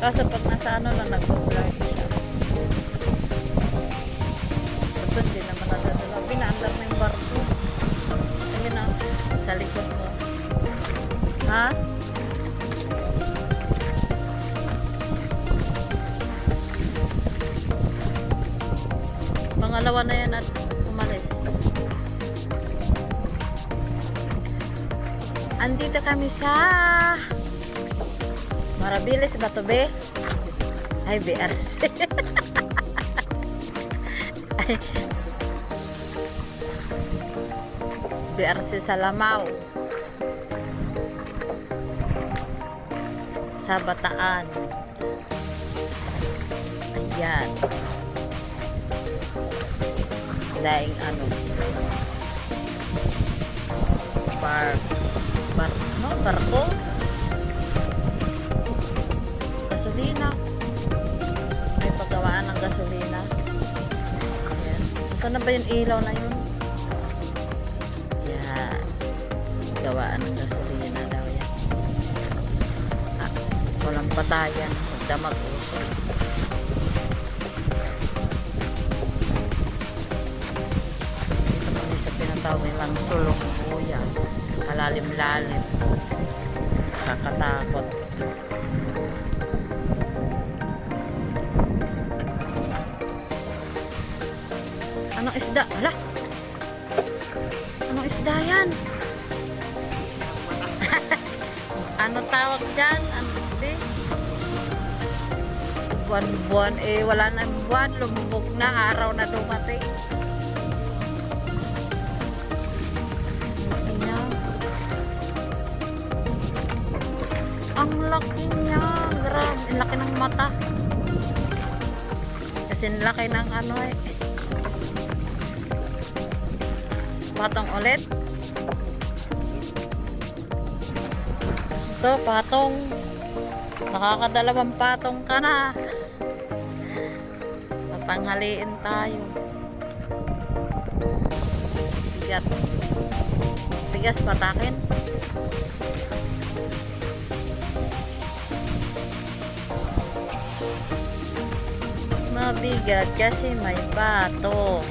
Kaso pag nasa ano na nag-vlog siya. Ito hindi naman nadadala. Pinaandar na yung barko. Ayun na, sa likod mo. Ha? Pangalawa na yan at umalis. Andito kami sa Marabilis ba to, be? Ay, BRC. Ay, BRC sa Lamao. Sa Bataan. Ayan. Daing ano. Barko. Gasolina. May paggawaan ng gasolina. Ayan. Saan na ba yung ilaw na yun? Ayan. Gawaan ng gasolina daw yan. Ah, walang patayan. Magdamag uso. Dito kami sa pinatawag nilang sulong kuya. Malalim-lalim. Kakatakot. Anong isda? Hala! Anong isda yan? Ano tawag dyan? Ano ba? Buwan-buwan. Eh, wala na buwan. Lumubog na. Araw na dumating. Ang laki niya. Grabe. Ang laki ng mata. Kasi ang laki ng ano eh. Patong ulit. Ito, patong. Nakakadalawang patong ka na. Tatanghaliin tayo. Bigat. Tigas patakin. Mabigat kasi may patong.